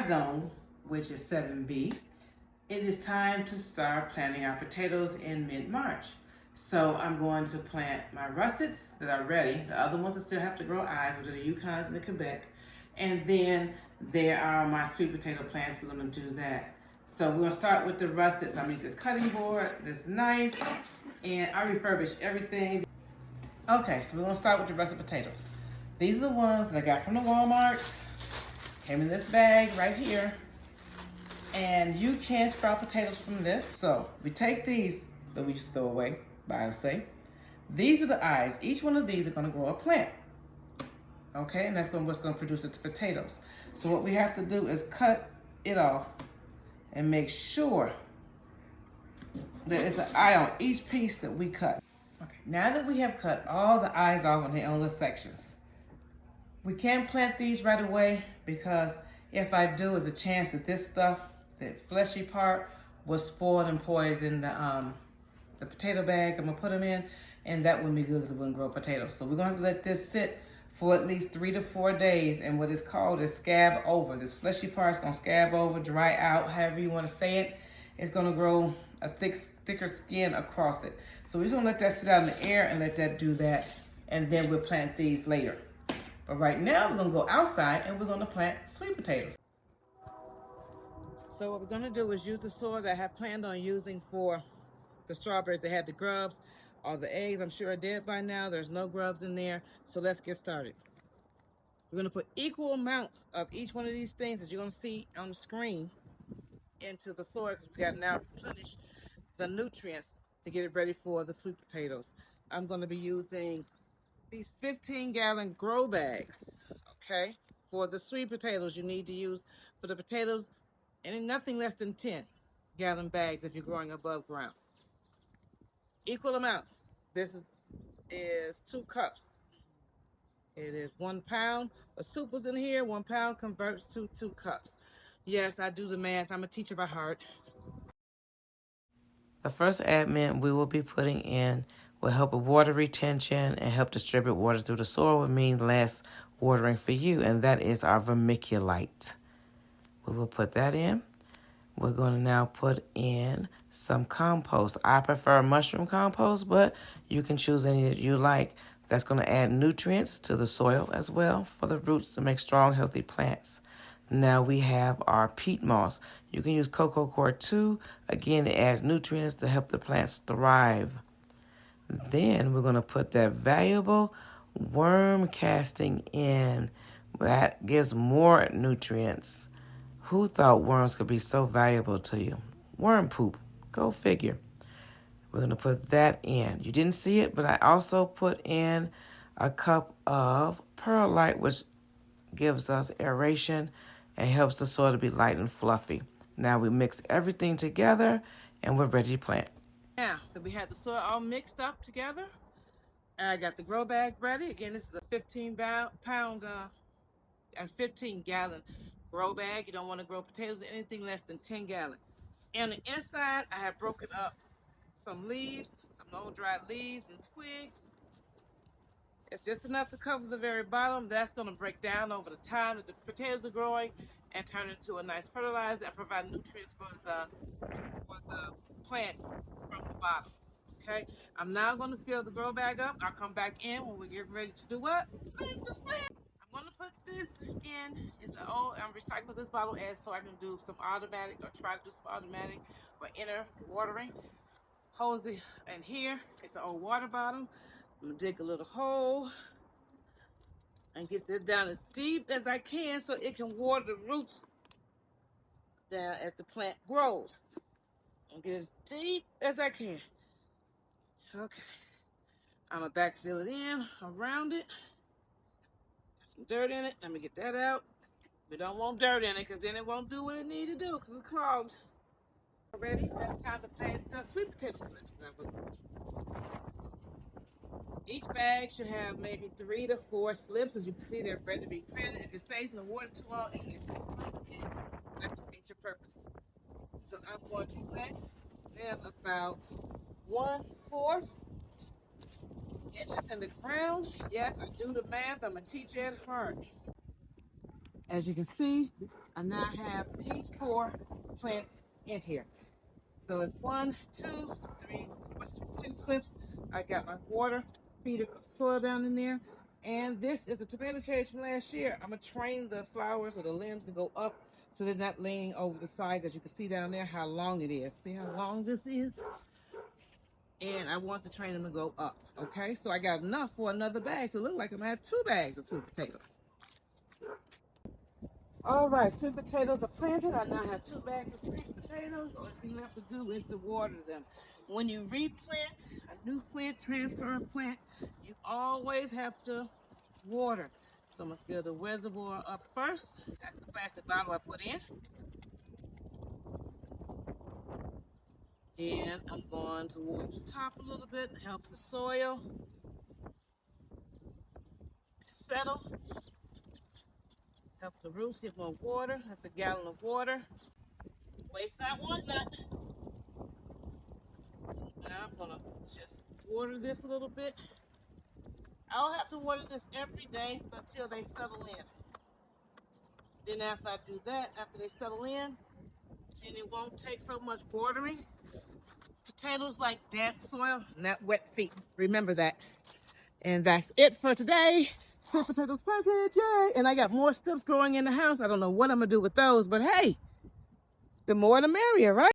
zone, which is 7B, it is time to start planting our potatoes in mid-March. So I'm going to plant my russets that are ready. The other ones that still have to grow eyes, which are the Yukons and the Quebec. And then there are my sweet potato plants. We're gonna do that. So we're gonna start with the russets. I need this cutting board, this knife, and I refurbished everything. Okay, so we're gonna start with the russet potatoes. These are the ones that I got from the Walmart. Came in this bag right here. And you can sprout potatoes from this. So we take these that we just throw away, by say. These are the eyes. Each one of these are gonna grow a plant. Okay, and that's what's gonna produce the potatoes. So what we have to do is cut it off and make sure that it's an eye on each piece that we cut. Okay, now that we have cut all the eyes off on their own little sections, we can't plant these right away because if I do, there's a chance that this stuff, that fleshy part, will spoil and poison the potato bag I'm gonna put them in, and that wouldn't be good because it wouldn't grow potatoes. So we're gonna have to let this sit for at least 3 to 4 days, and what is called is scab over. This fleshy part's gonna scab over, dry out, however you wanna say it. It's gonna grow a thicker skin across it. So we're just gonna let that sit out in the air and let that do that, and then we'll plant these later. But right now, we're gonna go outside and we're gonna plant sweet potatoes. So what we're gonna do is use the soil that I had planned on using for the strawberries. They had the grubs, all the eggs, I'm sure are dead by now. There's no grubs in there. So let's get started. We're gonna put equal amounts of each one of these things that you're gonna see on the screen into the soil, because we got now replenish the nutrients to get it ready for the sweet potatoes. I'm gonna be using these 15-gallon grow bags, okay? For the sweet potatoes, you need to use, for the potatoes, and nothing less than 10-gallon bags if you're growing above ground. Equal amounts. This is 2 cups. It is 1 pound. A soup was in here. 1 pound converts to 2 cups. Yes, I do the math. I'm a teacher by heart. The first admint we will be putting in will help with water retention and help distribute water through the soil, would mean less watering for you, and that is our vermiculite. We will put that in. We're going to now put in some compost. I prefer mushroom compost, but you can choose any that you like. That's going to add nutrients to the soil as well for the roots to make strong, healthy plants. Now we have our peat moss. You can use cocoa coir too. Again, it adds nutrients to help the plants thrive. Then we're going to put that valuable worm casting in. That gives more nutrients. Who thought worms could be so valuable to you? Worm poop. Go figure. We're going to put that in. You didn't see it, but I also put in a cup of perlite, which gives us aeration and helps the soil to be light and fluffy. Now we mix everything together and we're ready to plant. Now that we have the soil all mixed up together, I got the grow bag ready. Again, this is a 15-gallon grow bag. You don't want to grow potatoes or anything less than 10 gallons. And the inside, I have broken up some leaves, some old dried leaves and twigs. It's just enough to cover the very bottom. That's going to break down over the time that the potatoes are growing and turn into a nice fertilizer and provide nutrients for the plants from the bottom. Okay, I'm now going to fill the grow bag up. I'll come back in when we get ready to do what? Plant the plant. I'm going to put this in. It's an old, I'm recycling this bottle as so I can do some automatic or try to do some automatic or inner watering. Hose it in here. It's an old water bottle. I'm going to dig a little hole and get this down as deep as I can so it can water the roots down as the plant grows. I'm going to get as deep as I can. Okay. I'm going to backfill it in around it. Got some dirt in it. Let me get that out. We don't want dirt in it because then it won't do what it needs to do because it's clogged. Already, that's time to plant the sweet potato slips. Each bag should have maybe 3 to 4 slips. As you can see, they're ready to be planted. If it stays in the water too long, it can complicate. That defeats your purpose. So I'm going to plant them about 1/4 inches in the ground. Yes, I do the math. I'm a teacher at heart. As you can see, I now have these 4 plants in here. So it's 1, 2, 3, 4, 2 slips. I got my water feeder soil down in there. And this is a tomato cage from last year. I'm gonna train the flowers or the limbs to go up so they're not laying over the side, as you can see down there how long it is. See how long this is? And I want to train them to go up, okay? So I got enough for another bag. So it looks like I'm gonna have 2 bags of sweet potatoes. All right, sweet potatoes are planted. I now have 2 bags of sweet potatoes. All you have to do is to water them. When you replant, a new plant, transfer a plant, you always have to water. So I'm gonna fill the reservoir up first. That's the plastic bottle I put in. Then I'm going to water the top a little bit to help the soil settle. Help the roots get more water. That's a gallon of water. Waste not, want not. So now I'm gonna just water this a little bit. I'll have to water this every day until they settle in. Then after I do that, after they settle in, then it won't take so much watering. Potatoes like damp soil, not wet feet. Remember that. And that's it for today. Sweet potatoes planted, yay! And I got more stuff growing in the house. I don't know what I'm gonna do with those, but hey, the more the merrier, right?